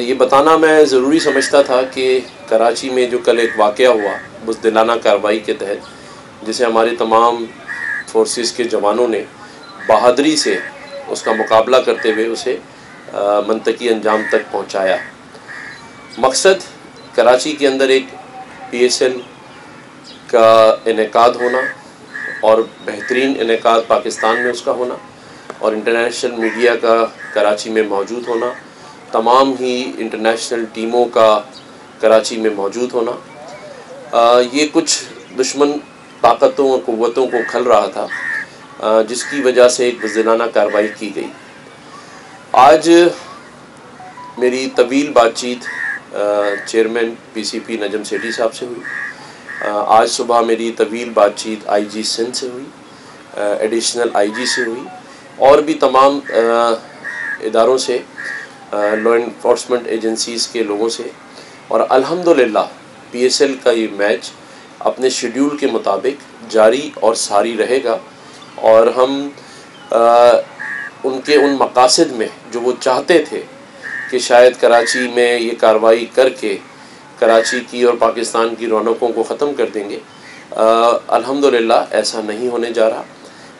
یہ بتانا میں ضروری سمجھتا تھا کہ کراچی میں جو کل ایک واقعہ ہوا بزدلانہ کارروائی کے تحت، جسے ہمارے تمام فورسز کے جوانوں نے بہادری سے اس کا مقابلہ کرتے ہوئے اسے منطقی انجام تک پہنچایا۔ مقصد کراچی کے اندر ایک PSL کا انعقاد ہونا اور بہترین انعقاد پاکستان میں اس کا ہونا، اور انٹرنیشنل میڈیا کا کراچی میں موجود ہونا، تمام ہی انٹرنیشنل ٹیموں کا کراچی میں موجود ہونا، یہ کچھ دشمن طاقتوں اور قوتوں کو کھل رہا تھا، جس کی وجہ سے ایک بزدلانہ کارروائی کی گئی۔ آج میری طویل بات چیت چیئرمین PCP نجم سیٹھی صاحب سے ہوئی۔ آج صبح میری طویل بات چیت IG سندھ سے ہوئی، ایڈیشنل IG سے ہوئی، اور بھی تمام اداروں سے، لا انفورسمنٹ ایجنسیز کے لوگوں سے، اور الحمدللہ PSL کا یہ میچ اپنے شیڈیول کے مطابق جاری اور ساری رہے گا، اور ہم ان کے ان مقاصد میں جو وہ چاہتے تھے کہ شاید کراچی میں یہ کارروائی کر کے کراچی کی اور پاکستان کی رونقوں کو ختم کر دیں گے، الحمدللہ ایسا نہیں ہونے جا رہا،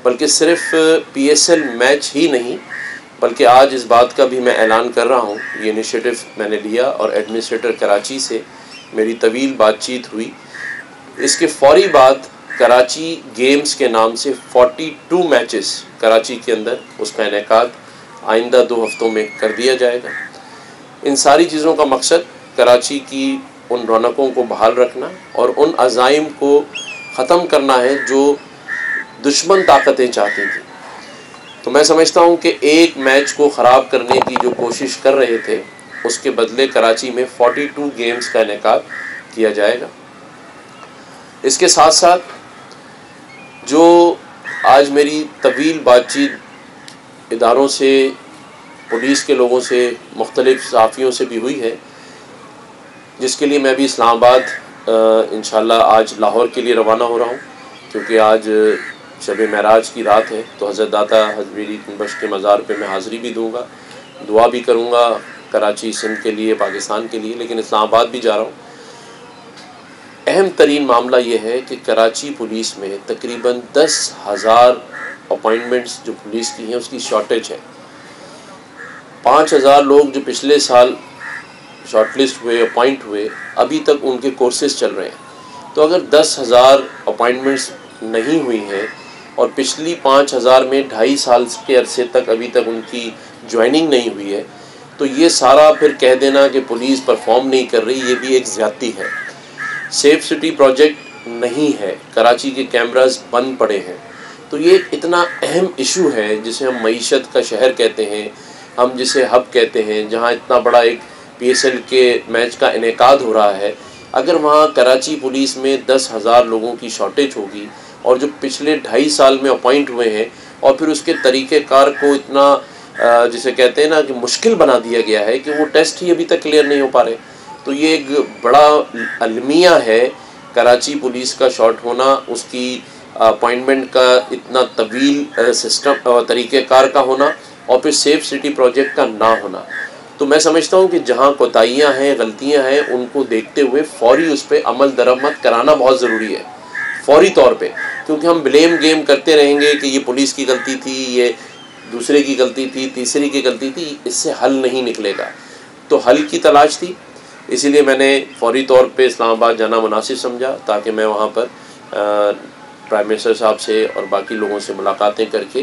بلکہ صرف PSL میچ ہی نہیں، بلکہ آج اس بات کا بھی میں اعلان کر رہا ہوں، یہ انیشیٹو میں نے لیا اور ایڈمنسٹریٹر کراچی سے میری طویل بات چیت ہوئی۔ اس کے فوری بعد کراچی گیمز کے نام سے 42 میچز کراچی کے اندر اس کا انعقاد آئندہ 2 ہفتوں میں کر دیا جائے گا۔ ان ساری چیزوں کا مقصد کراچی کی ان رونقوں کو بحال رکھنا اور ان عزائم کو ختم کرنا ہے جو دشمن طاقتیں چاہتی تھیں۔ تو میں سمجھتا ہوں کہ ایک میچ کو خراب کرنے کی جو کوشش کر رہے تھے، اس کے بدلے کراچی میں 42 گیمز کا انعقاد کیا جائے گا۔ اس کے ساتھ ساتھ جو آج میری طویل بات چیت اداروں سے، پولیس کے لوگوں سے، مختلف صحافیوں سے بھی ہوئی ہے، جس کے لیے میں بھی اسلام آباد انشاءاللہ آج لاہور کے لیے روانہ ہو رہا ہوں، کیونکہ آج شب معراج کی رات ہے، تو حضرت داتا حضویری بخش کے مزار پہ میں حاضری بھی دوں گا، دعا بھی کروں گا کراچی سندھ کے لیے، پاکستان کے لیے، لیکن اسلام آباد بھی جا رہا ہوں۔ اہم ترین معاملہ یہ ہے کہ کراچی پولیس میں تقریباً 10,000 اپائنٹمنٹس جو پولیس کی ہیں اس کی شارٹیج ہے۔ 5,000 لوگ جو پچھلے سال شارٹ لسٹ ہوئے، اپائنٹ ہوئے، ابھی تک ان کے کورسز چل رہے ہیں۔ تو اگر 10,000 اپائنٹمنٹس نہیں ہوئی ہیں اور پچھلی 5,000 میں 2.5 سال کے عرصے تک ابھی تک ان کی جوائننگ نہیں ہوئی ہے، تو یہ سارا پھر کہہ دینا کہ پولیس پرفارم نہیں کر رہی، یہ بھی ایک زیادتی ہے۔ سیف سٹی پروجیکٹ نہیں ہے، کراچی کے کیمراز بند پڑے ہیں، تو یہ اتنا اہم ایشو ہے جسے ہم معیشت کا شہر کہتے ہیں، ہم جسے ہب کہتے ہیں، جہاں اتنا بڑا ایک PSL کے میچ کا انعقاد ہو رہا ہے، اگر وہاں کراچی پولیس میں 10,000 لوگوں کی شارٹیج ہوگی، اور جو پچھلے 2.5 سال میں اپائنٹ ہوئے ہیں، اور پھر اس کے طریقہ کار کو اتنا جسے کہتے ہیں نا کہ مشکل بنا دیا گیا ہے کہ وہ ٹیسٹ ہی ابھی تک کلیئر نہیں ہو پا رہے، تو یہ ایک بڑا المیہ ہے کراچی پولیس کا شارٹ ہونا، اس کی اپائنٹمنٹ کا اتنا طویل سسٹم طریقہ کار کا ہونا، اور پھر سیف سٹی پروجیکٹ کا نہ ہونا۔ تو میں سمجھتا ہوں کہ جہاں کوتاہیاں ہیں، غلطیاں ہیں، ان کو دیکھتے ہوئے فوری اس پہ عمل درآمد کرانا بہت ضروری ہے، فوری طور پہ، کیونکہ ہم بلیم گیم کرتے رہیں گے کہ یہ پولیس کی غلطی تھی، یہ دوسرے کی غلطی تھی، تیسرے کی غلطی تھی، اس سے حل نہیں نکلے گا۔ تو حل کی تلاش تھی، اسی لیے میں نے فوری طور پہ اسلام آباد جانا مناسب سمجھا، تاکہ میں وہاں پر پرائم منسٹر صاحب سے اور باقی لوگوں سے ملاقاتیں کر کے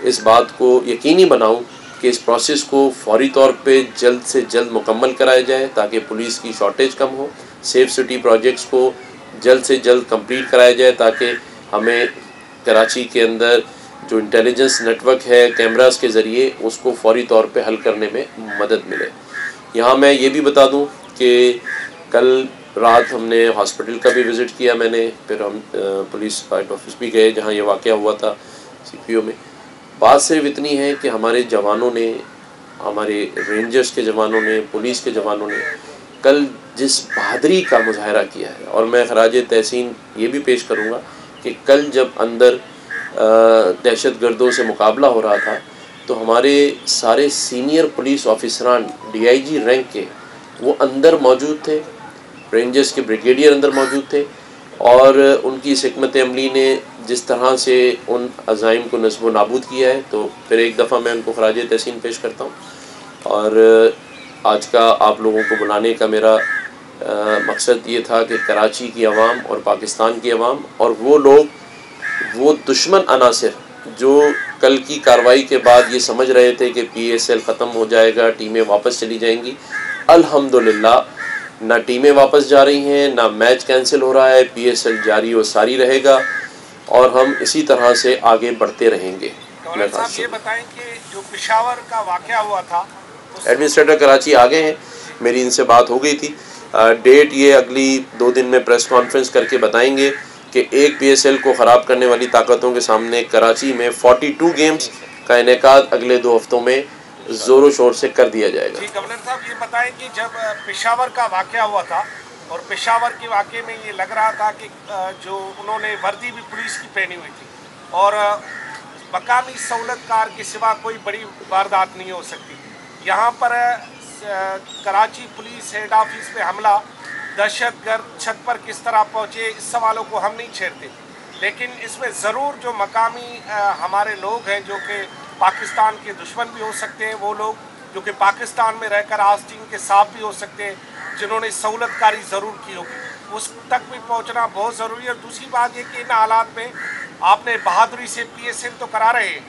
اس بات کو یقینی بناؤں کہ اس پروسیس کو فوری طور پہ جلد سے جلد مکمل کرایا جائے، تاکہ پولیس کی شارٹیج کم ہو، سیف سٹی پروجیکٹس کو جلد سے جلد کمپلیٹ کرایا جائے، تاکہ ہمیں کراچی کے اندر جو انٹیلیجنس نیٹ ورک ہے کیمراز کے ذریعے، اس کو فوری طور پہ حل کرنے میں مدد ملے۔ یہاں میں یہ بھی بتا دوں کہ کل رات ہم نے ہاسپٹل کا بھی وزٹ کیا، میں نے، پھر ہم پولیس ہیڈ آفس بھی گئے جہاں یہ واقعہ ہوا تھا CPO میں۔ بات صرف اتنی ہے کہ ہمارے جوانوں نے، ہمارے رینجرز کے جوانوں نے، پولیس کے جوانوں نے کل جس بہادری کا مظاہرہ کیا ہے، اور میں خراج تحسین یہ بھی پیش کروں گا کہ کل جب اندر دہشت گردوں سے مقابلہ ہو رہا تھا، تو ہمارے سارے سینئر پولیس آفیسران DIG رینک کے وہ اندر موجود تھے، رینجرز کے بریگیڈیئر اندر موجود تھے، اور ان کی اس حکمت عملی نے جس طرح سے ان عزائم کو نصب و نابود کیا ہے، تو پھر ایک دفعہ میں ان کو خراج تحسین پیش کرتا ہوں۔ اور آج کا آپ لوگوں کو بلانے کا میرا مقصد یہ تھا کہ کراچی کی عوام اور پاکستان کی عوام اور وہ لوگ، وہ دشمن عناصر جو کل کی کارروائی کے بعد یہ سمجھ رہے تھے کہ PSL ختم ہو جائے گا، ٹیمیں واپس چلی جائیں گی، الحمدللہ نہ ٹیمیں واپس جا رہی ہیں، نہ میچ کینسل ہو رہا ہے، PSL جاری و ساری رہے گا اور ہم اسی طرح سے آگے بڑھتے رہیں گے۔ صاحب یہ بتائیں کہ جو پشاور کا واقعہ ہوا تھا، ایڈمنسٹریٹر کراچی آگے ہیں، میری ان سے بات ہو گئی تھی، ڈیٹ یہ اگلی 2 دن میں پریس کانفرنس کر کے بتائیں گے کہ ایک PSL کو خراب کرنے والی طاقتوں کے سامنے کراچی میں 42 گیمز کا انعقاد اگلے 2 ہفتوں میں زور و شور سے کر دیا جائے گا۔ جی گورنر صاحب یہ بتائیں کہ جب پشاور کا واقعہ ہوا تھا اور پشاور کے واقعے میں یہ لگ رہا تھا کہ جو انہوں نے وردی بھی پولیس کی پہنی ہوئی تھی اور مقامی سہولت کار کے سوا کوئی بڑی واردات نہیں ہو سکتی، یہاں پر کراچی پولیس ہیڈ آفس پہ حملہ، دہشت گرد چھت پر کس طرح پہنچے، اس سوالوں کو ہم نہیں چھیڑتے، لیکن اس میں ضرور جو مقامی ہمارے لوگ ہیں جو کہ پاکستان کے دشمن بھی ہو سکتے ہیں، وہ لوگ جو کہ پاکستان میں رہ کر آستین کے صاف بھی ہو سکتے ہیں، جنہوں نے سہولت کاری ضرور کی ہوگی، اس تک بھی پہنچنا بہت ضروری ہے۔ اور دوسری بات یہ کہ ان حالات میں آپ نے بہادری سے PSL تو کرا رہے ہیں،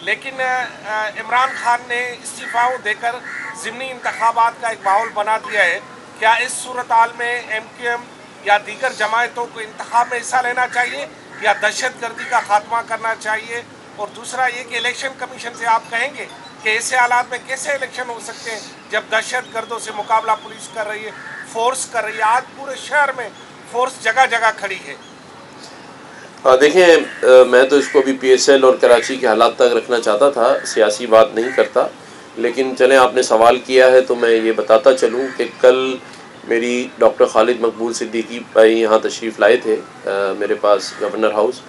لیکن عمران خان نے استعفیٰ دے کر ضمنی انتخابات کا ایک ماحول بنا دیا ہے، کیا اس صورتحال میں MQM یا دیگر جماعتوں کو انتخاب میں حصہ لینا چاہیے یا دہشت گردی کا خاتمہ کرنا چاہیے؟ اور دوسرا یہ کہ الیکشن کمیشن سے آپ کہیں گے کہ ایسے حالات میں کیسے الیکشن ہو سکتے ہیں جب دہشت گردوں سے مقابلہ پولیس کر رہی ہے، فورس کر رہی ہے، آج پورے شہر میں فورس جگہ جگہ کھڑی ہے۔ دیکھیں میں تو اس کو بھی PSL اور کراچی کے حالات تک رکھنا چاہتا تھا، سیاسی بات نہیں کرتا، لیکن چلیں آپ نے سوال کیا ہے تو میں یہ بتاتا چلوں کہ کل میری ڈاکٹر خالد مقبول صدیقی بھائی یہاں تشریف لائے تھے میرے پاس گورنر ہاؤس،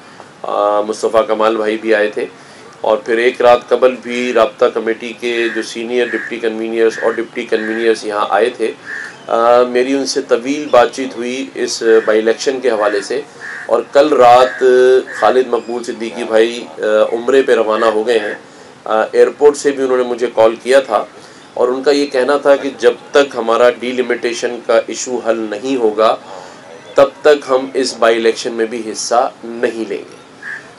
مصطفیٰ کمال بھائی بھی آئے تھے، اور پھر ایک رات قبل بھی رابطہ کمیٹی کے جو سینئر ڈپٹی کنوینئرز اور ڈپٹی کنوینئرز یہاں آئے تھے۔ میری ان سے طویل بات چیت ہوئی اس بائی الیکشن کے حوالے سے، اور کل رات خالد مقبول صدیقی بھائی عمرے پہ روانہ ہو گئے ہیں، ایئرپورٹ سے بھی انہوں نے مجھے کال کیا تھا، اور ان کا یہ کہنا تھا کہ جب تک ہمارا ڈی لمیٹیشن کا ایشو حل نہیں ہوگا تب تک ہم اس بائی الیکشن میں بھی حصہ نہیں لیں گے۔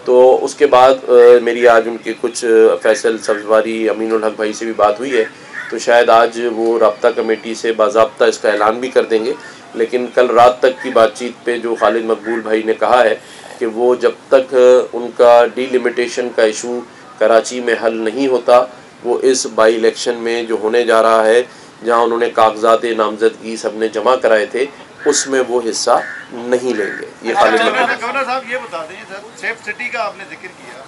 تو اس کے بعد میری آج ان کے کچھ فیصل سبزواری، امین الحق بھائی سے بھی بات ہوئی ہے، تو شاید آج وہ رابطہ کمیٹی سے باضابطہ اس کا اعلان بھی کر دیں گے، لیکن کل رات تک کی بات چیت پہ جو خالد مقبول بھائی نے کہا ہے کہ وہ جب تک ان کا ڈی لمیٹیشن کا ایشو کراچی میں حل نہیں ہوتا، وہ اس بائی الیکشن میں جو ہونے جا رہا ہے، جہاں انہوں نے کاغذات نامزدگی سب نے جمع کرائے تھے، اس میں وہ حصہ نہیں لیں گے۔ یہ خالد گورنر صاحب یہ بتا دیں سر، سیف سٹی کا آپ نے ذکر کیا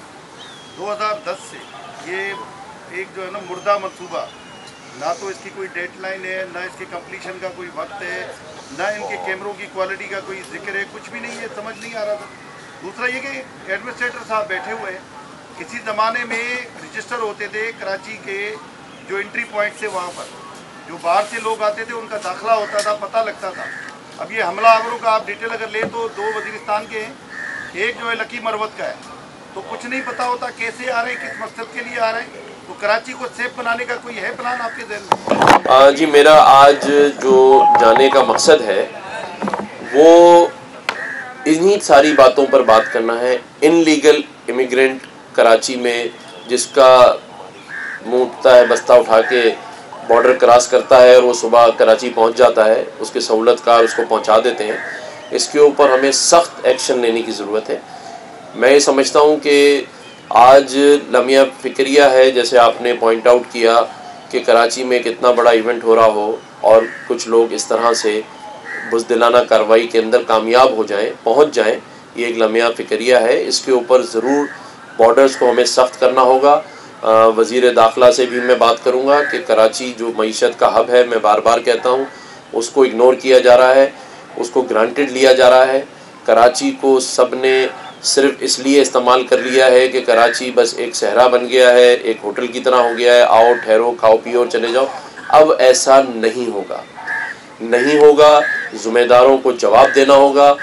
2010 سے، یہ ایک جو ہے نا مردہ منصوبہ، نہ تو اس کی کوئی ڈیڈ لائن ہے، نہ اس کی کمپلیشن کا کوئی وقت ہے، نہ ان کے کیمروں کی کوالٹی کا کوئی ذکر ہے، کچھ بھی نہیں ہے، سمجھ نہیں آ رہا تھا۔ دوسرا یہ کہ ایڈمنسٹریٹر صاحب بیٹھے ہوئے ہیں، کسی زمانے میں رجسٹر ہوتے تھے کراچی کے جو انٹری پوائنٹ سے، وہاں پر جو باہر سے لوگ آتے تھے ان کا داخلہ ہوتا تھا، پتہ لگتا تھا۔ اب یہ حملہ آوروں کا آپ ڈیٹیل اگر لیں تو 2 وزیرستان کے ہیں، ایک جو ہے لکی مروت کا ہے، تو کچھ نہیں پتہ ہوتا کیسے آ رہے ہیں، کس مقصد کے لیے آ رہے ہیں۔ تو کراچی کو سیف بنانے کا کوئی ہے پلان آپ کے ذہن میں؟ جی میرا آج جو جانے کا مقصد ہے وہ انہی ساری باتوں پر بات کرنا ہے۔ ان لیگل امیگرینٹ کراچی میں جس کا منہ اٹھتا ہے بستہ اٹھا کے بارڈر کراس کرتا ہے اور وہ صبح کراچی پہنچ جاتا ہے، اس کے سہولت کار اس کو پہنچا دیتے ہیں، اس کے اوپر ہمیں سخت ایکشن لینے کی ضرورت ہے۔ میں یہ سمجھتا ہوں کہ آج لمحہ فکریہ ہے، جیسے آپ نے پوائنٹ آؤٹ کیا کہ کراچی میں ایک اتنا بڑا ایونٹ ہو رہا ہو اور کچھ لوگ اس طرح سے بزدلانہ کارروائی کے اندر کامیاب ہو جائیں، پہنچ جائیں، یہ ایک لمحہ فکریہ ہے۔ اس کے اوپر ضرور بارڈرز کو ہمیں سخت کرنا ہوگا۔ وزیر داخلہ سے بھی میں بات کروں گا کہ کراچی جو معیشت کا ہب ہے، میں بار بار کہتا ہوں، اس کو اگنور کیا جا رہا ہے، اس کو گرانٹڈ لیا جا رہا ہے۔ کراچی کو سب نے صرف اس لیے استعمال کر لیا ہے کہ کراچی بس ایک صحرا بن گیا ہے، ایک ہوٹل کی طرح ہو گیا ہے، آؤ ٹھہرو کھاؤ پیو اور چلے جاؤ. اب ایسا نہیں ہوگا. ذمہ داروں کو جواب دینا ہوگا.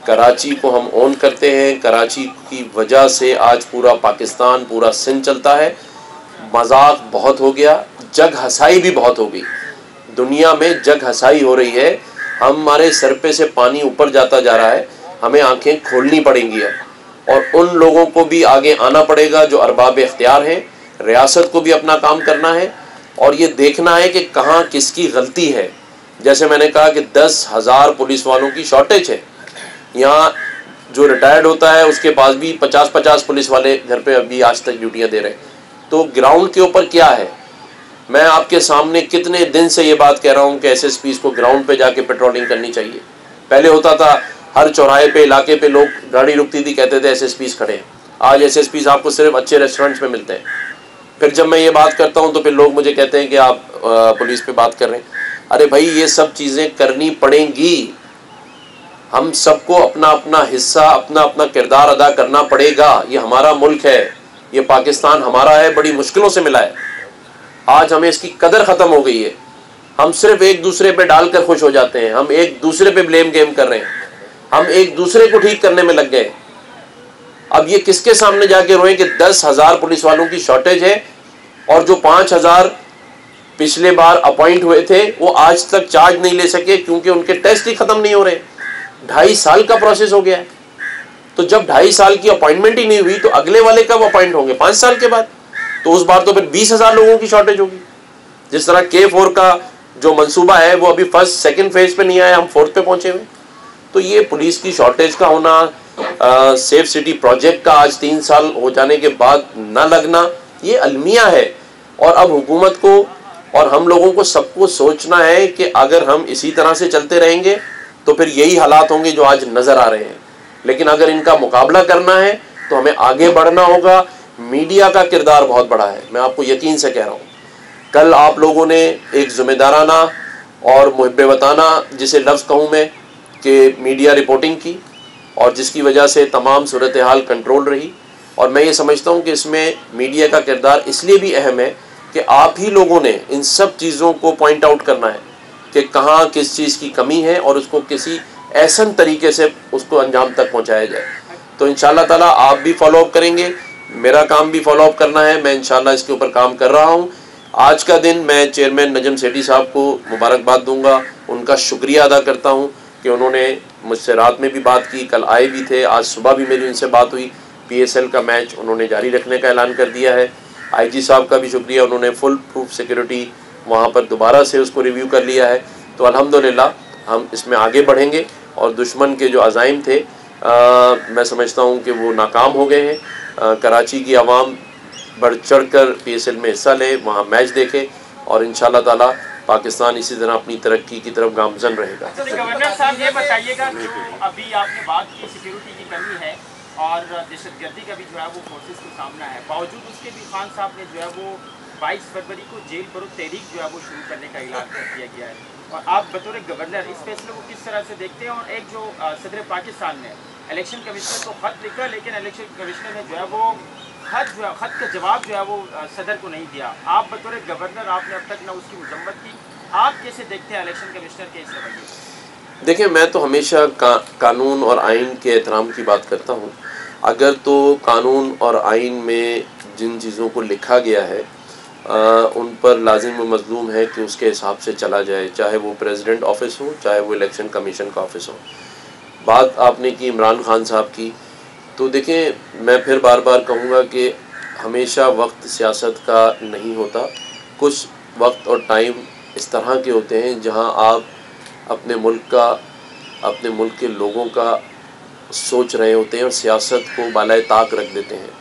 کراچی کو ہم اون کرتے ہیں. کراچی کی وجہ سے آج پورا پاکستان، پورا سندھ چلتا ہے. مذاق بہت ہو گیا، جگ ہسائی بھی بہت ہو گئی. دنیا میں جگ ہسائی ہو رہی ہے. ہمارے سر پہ سے پانی اوپر جاتا جا رہا ہے. ہمیں آنکھیں کھولنی پڑیں گی اور ان لوگوں کو بھی آگے آنا پڑے گا جو ارباب اختیار ہیں. ریاست کو بھی اپنا کام کرنا ہے اور یہ دیکھنا ہے کہ کہاں کس کی غلطی ہے. جیسے میں نے کہا کہ 10,000 پولیس والوں کی شارٹیج ہے. یہاں جو ریٹائرڈ ہوتا ہے اس کے پاس بھی 50 پولیس والے گھر پہ ابھی آج تک ڈیوٹیاں دے رہے ہیں. تو گراؤنڈ کے اوپر کیا ہے؟ میں آپ کے سامنے کتنے دن سے یہ بات کہہ رہا ہوں کہ ایس ایس پیز کو گراؤنڈ پہ جا کے پیٹرولنگ کرنی چاہیے. پہلے ہوتا تھا ہر چوراہے پہ علاقے پہ لوگ گاڑی رکتی تھی کہتے تھے ایس ایس پیز کھڑے ہیں. آج ایس ایس پیز آپ کو صرف اچھے ریسٹورنٹس میں ملتے ہیں. پھر جب میں یہ بات کرتا ہوں تو پھر لوگ مجھے کہتے ہیں کہ آپ پولیس پہ بات کر رہے ہیں. ارے بھائی یہ سب چیزیں کرنی پڑیں گی. ہم سب کو اپنا اپنا حصہ، اپنا اپنا کردار ادا کرنا پڑے گا. یہ ہمارا ملک ہے، یہ پاکستان ہمارا ہے، بڑی مشکلوں سے ملا ہے. آج ہمیں اس کی قدر ختم ہو گئی ہے. ہم صرف ایک دوسرے پہ ڈال کر خوش ہو جاتے ہیں. ہم ایک دوسرے پہ بلیم گیم کر رہے ہیں. ہم ایک دوسرے کو ٹھیک کرنے میں لگ گئے. اب یہ کس کے سامنے جا کے روئیں کہ 10,000 پولیس والوں کی شارٹیج ہے اور جو 5,000 پچھلے بار اپوائنٹ ہوئے تھے وہ آج تک چارج نہیں لے سکے کیونکہ ان کے ٹیسٹ ہی ختم نہیں ہو رہے. 2.5 سال کا پروسیس ہو گیا ہے. تو جب 2.5 سال کی اپوائنٹمنٹ ہی نہیں ہوئی تو اگلے والے کب اپوائنٹ ہوں گے؟ 5 سال کے بعد. تو اس بار تو پھر 20,000 لوگوں کی شارٹیج ہوگی. جس طرح K4 کا جو منصوبہ ہے وہ ابھی فرسٹ سیکنڈ فیز پہ نہیں آیا، ہم فورتھ پہ پہنچے ہوئے. تو یہ پولیس کی شارٹیج کا ہونا، سیف سٹی پروجیکٹ کا آج 3 سال ہو جانے کے بعد نہ لگنا، یہ المیہ ہے. اور اب حکومت کو اور ہم لوگوں کو سب کو سوچنا ہے کہ اگر ہم اسی طرح سے چلتے رہیں گے تو پھر یہی حالات ہوں گے جو آج نظر آ رہے ہیں. لیکن اگر ان کا مقابلہ کرنا ہے تو ہمیں آگے بڑھنا ہوگا. میڈیا کا کردار بہت بڑا ہے، میں آپ کو یقین سے کہہ رہا ہوں. کل آپ لوگوں نے ایک ذمہ دارانہ اور محب وطنہ جسے لفظ کہوں میں کہ میڈیا رپورٹنگ کی اور جس کی وجہ سے تمام صورتحال کنٹرول رہی. اور میں یہ سمجھتا ہوں کہ اس میں میڈیا کا کردار اس لیے بھی اہم ہے کہ آپ ہی لوگوں نے ان سب چیزوں کو پوائنٹ آؤٹ کرنا ہے کہ کہاں کس چیز کی کمی ہے اور اس کو کسی احسن طریقے سے اس کو انجام تک پہنچایا جائے. تو انشاءاللہ تعالیٰ آپ بھی فالو اپ کریں گے، میرا کام بھی فالو اپ کرنا ہے. میں انشاءاللہ اس کے اوپر کام کر رہا ہوں. آج کا دن میں چیئرمین نجم سیٹھی صاحب کو مبارکباد دوں گا. ان کا شکریہ ادا کرتا ہوں کہ انہوں نے مجھ سے رات میں بھی بات کی، کل آئے بھی تھے، آج صبح بھی میری ان سے بات ہوئی. PSL کا میچ انہوں نے جاری رکھنے کا اعلان کر دیا ہے. IG صاحب کا بھی شکریہ، انہوں نے فل پروف سیکیورٹی وہاں پر دوبارہ سے اس کو ریویو کر لیا ہے. تو الحمدللہ ہم اس میں آگے بڑھیں گے اور دشمن کے جو عزائم تھے میں سمجھتا ہوں کہ وہ ناکام ہو گئے ہیں. کراچی کی عوام بڑھ چڑھ کر PSL میں حصہ لے، وہاں میچ دیکھے اور انشاءاللہ تعالیٰ پاکستان اسی طرح اپنی ترقی کی طرف گامزن رہے گا. گورنر صاحب یہ بتائیے گا جو ابھی آپ نے بات کی سیکیورٹی کی کمی ہے اور دہشت گردی کا بھی جو ہے وہ فورسز کو سامنا ہے، باوجود اس کے بھی خان صاحب نے جو ہے وہ 22 فروری کو جیل برو تحریک جو ہے وہ شروع کرنے کا اعلان کر دیا گیا ہے. اور آپ بطور گورنر اس فیصلے کو کس طرح سے دیکھتے ہیں؟ اور ایک جو صدر پاکستان نے الیکشن کمشنر کو خط لکھا لیکن الیکشن کمشنر نے جو ہے وہ خط کا جواب جو ہے وہ صدر کو نہیں دیا. آپ بطور گورنر آپ نے اب تک نہ اس کی مذمت کی، آپ کیسے دیکھتے ہیں الیکشن کمشنر کے اس رویے کو؟ دیکھیں میں تو ہمیشہ قانون اور آئین کے احترام کی بات کرتا ہوں. اگر تو قانون اور آئین میں جن چیزوں کو لکھا گیا ہے ان پر لازم و مظلوم ہے کہ اس کے حساب سے چلا جائے، چاہے وہ پریزیڈنٹ آفس ہو چاہے وہ الیکشن کمیشن کا آفس ہو. بات آپ نے کی عمران خان صاحب کی، تو دیکھیں میں پھر بار بار کہوں گا کہ ہمیشہ وقت سیاست کا نہیں ہوتا. کچھ وقت اور ٹائم اس طرح کے ہوتے ہیں جہاں آپ اپنے ملک کا، اپنے ملک کے لوگوں کا سوچ رہے ہوتے ہیں اور سیاست کو بالائے طاق رکھ دیتے ہیں.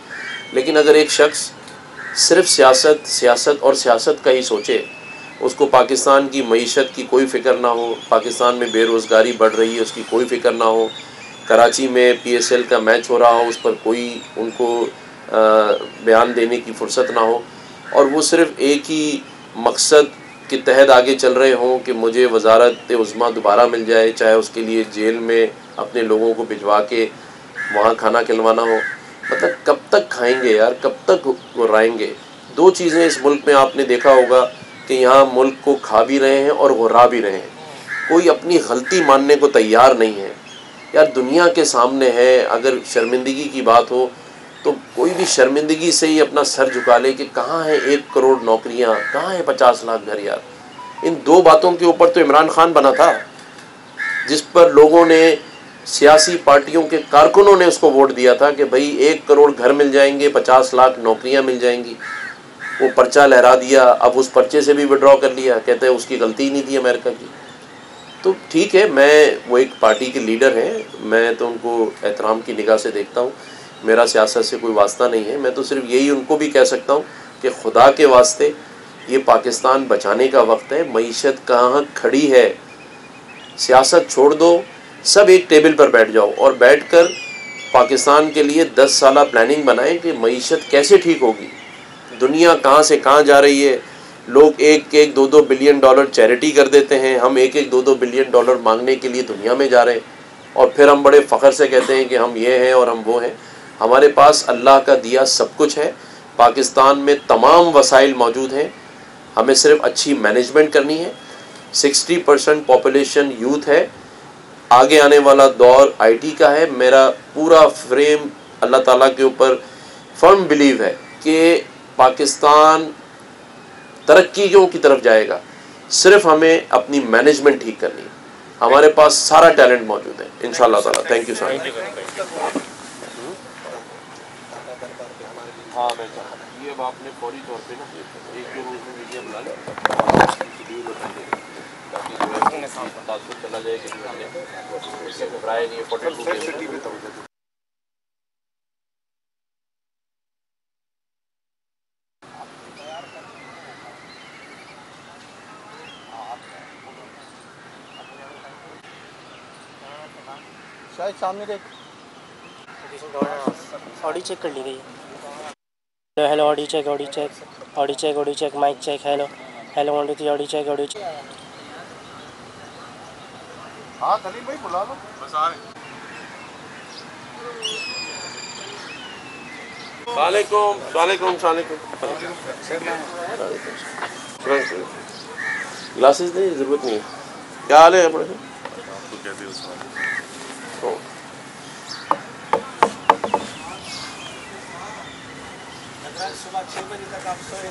لیکن اگر ایک شخص صرف سیاست اور سیاست کا ہی سوچے، اس کو پاکستان کی معیشت کی کوئی فکر نہ ہو، پاکستان میں بے روزگاری بڑھ رہی ہے اس کی کوئی فکر نہ ہو، کراچی میں PSL کا میچ ہو رہا ہو اس پر کوئی ان کو بیان دینے کی فرصت نہ ہو، اور وہ صرف ایک ہی مقصد کے تحت آگے چل رہے ہوں کہ مجھے وزارت عظمیٰ دوبارہ مل جائے، چاہے اس کے لیے جیل میں اپنے لوگوں کو بھجوا کے وہاں کھانا کھلوانا ہو. مطلب کب تک کھائیں گے یار, کب تک غرائیں گے؟ 2 چیزیں اس ملک میں آپ نے دیکھا ہوگا کہ یہاں ملک کو کھا بھی رہے ہیں اور غرا بھی رہے ہیں. کوئی اپنی غلطی ماننے کو تیار نہیں ہے یار. دنیا کے سامنے ہے, اگر شرمندگی کی بات ہو تو کوئی بھی شرمندگی سے ہی اپنا سر جھکا لے کہ کہاں ہے 1 کروڑ نوکریاں, کہاں ہے 50 لاکھ گھر یار. ان 2 باتوں کے اوپر تو عمران خان بنا تھا, جس پر لوگوں نے, سیاسی پارٹیوں کے کارکنوں نے اس کو ووٹ دیا تھا کہ بھائی 1 کروڑ گھر مل جائیں گے, 50 لاکھ نوکریاں مل جائیں گی. وہ پرچہ لہرا دیا, اب اس پرچے سے بھی وڈرا کر لیا, کہتے ہیں اس کی غلطی ہی نہیں تھی امریکہ کی. تو ٹھیک ہے, وہ ایک پارٹی کے لیڈر ہیں, میں تو ان کو احترام کی نگاہ سے دیکھتا ہوں, میرا سیاست سے کوئی واسطہ نہیں ہے. میں تو صرف یہی ان کو بھی کہہ سکتا ہوں کہ خدا کے واسطے یہ پاکستان بچانے کا وقت ہے. معیشت کہاں کھڑی ہے, سیاست چھوڑ دو, سب ایک ٹیبل پر بیٹھ جاؤ اور بیٹھ کر پاکستان کے لیے 10 سالہ پلاننگ بنائیں کہ معیشت کیسے ٹھیک ہوگی. دنیا کہاں سے کہاں جا رہی ہے, لوگ 1-2 بلین ڈالر چیریٹی کر دیتے ہیں, ہم 1-2 بلین ڈالر مانگنے کے لیے دنیا میں جا رہے ہیں, اور پھر ہم بڑے فخر سے کہتے ہیں کہ ہم یہ ہیں اور ہم وہ ہیں. ہمارے پاس اللہ کا دیا سب کچھ ہے, پاکستان میں تمام وسائل موجود ہیں, ہمیں صرف اچھی مینجمنٹ کرنی ہے. 60% پاپولیشن یوتھ ہے, آگے آنے والا دور آئی ٹی کا ہے. میرا پورا فریم اللہ تعالیٰ کے اوپر فرم بلیو ہے کہ پاکستان ترقیوں کی طرف جائے گا, صرف ہمیں اپنی مینجمنٹ ٹھیک کرنی ہے. ہمارے پاس سارا ٹیلنٹ موجود ہے انشاءاللہ تعالیٰ. Thank you sir. ہاں میں یہ اب آپ نے فوری طور پہ نا 1-2 روز میں میڈیا بنا لیں اور اس کی شیڈیول بتا دیں تاکہ جو ہے تاثر چلا جائے کہ ہم نے گھبرائے نہیں. 42 شاید سامنے دیکھ آڈی چیک کر لی گئی. Hello audio check audio check audio check audio check mic check. Hello hello 1 2 3 audio check audio check. ہاں سلیم بھائی بلا لو, بس آ رہے ہیں. السلام علیکم. گلاسز نہیں, ضرورت نہیں ہے. کیا حال ہے بڑے صبح 6 بجے تک آپ سوئے.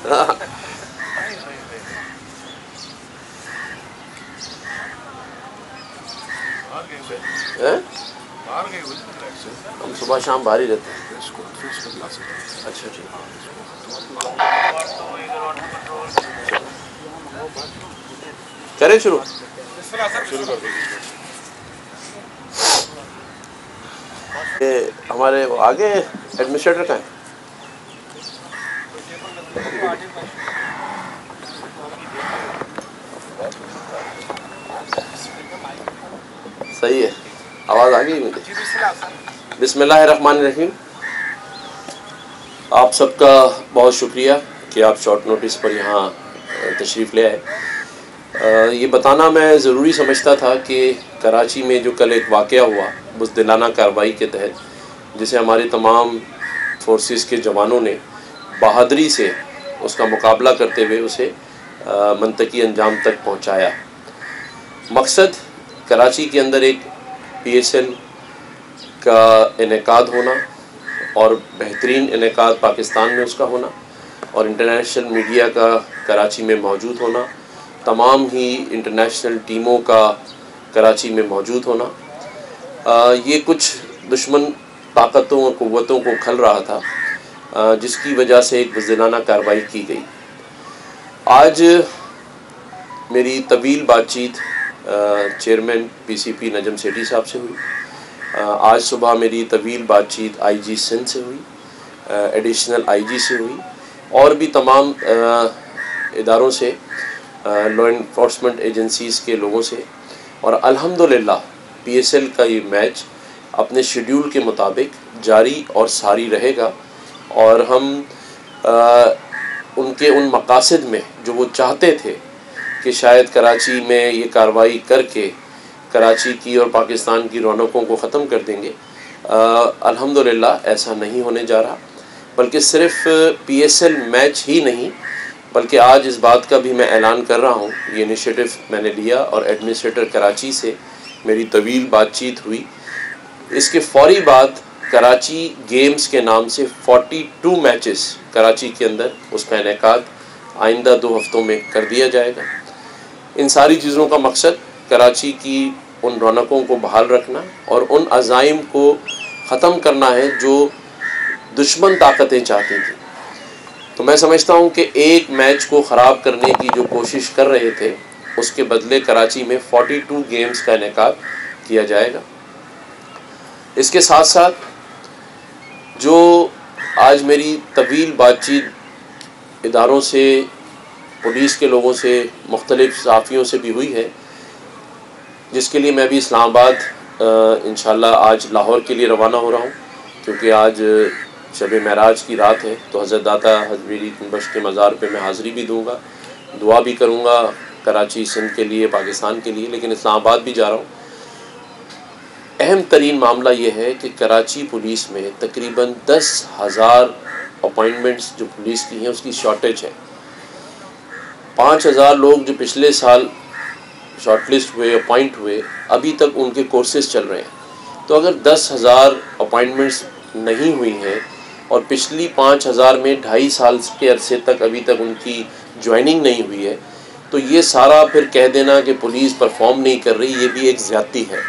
ہم صبح شام باہر ہی رہتے ہیں. اچھا ٹھیک. کریں شروع ہمارے آگے ایڈمنسٹریٹر کا ہے. صحیح ہے, آواز آ گئی مجھے. بسم اللہ الرحمن الرحیم. آپ سب کا بہت شکریہ کہ آپ شارٹ نوٹس پر یہاں تشریف لے آئے. یہ بتانا میں ضروری سمجھتا تھا کہ کراچی میں جو کل ایک واقعہ ہوا بزدلانہ کارروائی کے تحت, جسے ہمارے تمام فورسز کے جوانوں نے بہادری سے اس کا مقابلہ کرتے ہوئے اسے منطقی انجام تک پہنچایا. مقصد کراچی کے اندر ایک PSL کا انعقاد ہونا اور بہترین انعقاد پاکستان میں اس کا ہونا, اور انٹرنیشنل میڈیا کا کراچی میں موجود ہونا, تمام ہی انٹرنیشنل ٹیموں کا کراچی میں موجود ہونا. یہ کچھ دشمن طاقتوں اور قوتوں کو کھل رہا تھا, جس کی وجہ سے ایک بزدلانہ کارروائی کی گئی. آج میری طویل بات چیت چیئرمین PCP نجم سیٹھی صاحب سے ہوئی. آج صبح میری طویل بات چیت IG سندھ سے ہوئی, ایڈیشنل IG سے ہوئی, اور بھی تمام اداروں سے, لا انفورسمنٹ ایجنسیز کے لوگوں سے. اور الحمدللہ PSL کا یہ میچ اپنے شیڈیول کے مطابق جاری اور ساری رہے گا, اور ہم ان کے ان مقاصد میں جو وہ چاہتے تھے کہ شاید کراچی میں یہ کارروائی کر کے کراچی کی اور پاکستان کی رونقوں کو ختم کر دیں گے, الحمدللہ ایسا نہیں ہونے جا رہا، بلکہ صرف PSL میچ ہی نہیں بلکہ آج اس بات کا بھی میں اعلان کر رہا ہوں، یہ انیشیٹو میں نے لیا اور ایڈمنسٹریٹر کراچی سے میری طویل بات چیت ہوئی۔ اس کے فوری بعد کراچی گیمز کے نام سے 42 میچز کراچی کے اندر اس کا انعقاد آئندہ 2 ہفتوں میں کر دیا جائے گا۔ ان ساری چیزوں کا مقصد کراچی کی ان رونقوں کو بحال رکھنا اور ان عزائم کو ختم کرنا ہے جو دشمن طاقتیں چاہتی تھیں۔ تو میں سمجھتا ہوں کہ ایک میچ کو خراب کرنے کی جو کوشش کر رہے تھے، اس کے بدلے کراچی میں 42 گیمز کا انعقاد کیا جائے گا۔ اس کے ساتھ ساتھ جو آج میری طویل بات چیت اداروں سے، پولیس کے لوگوں سے، مختلف صحافیوں سے بھی ہوئی ہے، جس کے لیے میں بھی اسلام آباد انشاءاللہ آج لاہور کے لیے روانہ ہو رہا ہوں، کیونکہ آج شب معراج کی رات ہے، تو حضرت داتا حضرت بخش کے مزار پہ میں حاضری بھی دوں گا، دعا بھی کروں گا کراچی سندھ کے لیے، پاکستان کے لیے، لیکن اسلام آباد بھی جا رہا ہوں۔ اہم ترین معاملہ یہ ہے کہ کراچی پولیس میں تقریباً 10,000 اپائنٹمنٹس جو پولیس کی ہیں اس کی شارٹیج ہے۔ 5,000 لوگ جو پچھلے سال شارٹ لسٹ ہوئے، اپوائنٹ ہوئے، ابھی تک ان کے کورسز چل رہے ہیں۔ تو اگر 10,000 اپائنٹمنٹس نہیں ہوئی ہیں اور پچھلی 5,000 میں 2.5 سال کے عرصے تک ابھی تک ان کی جوائننگ نہیں ہوئی ہے، تو یہ سارا پھر کہہ دینا کہ پولیس پرفارم نہیں کر رہی، یہ بھی ایک زیادتی ہے۔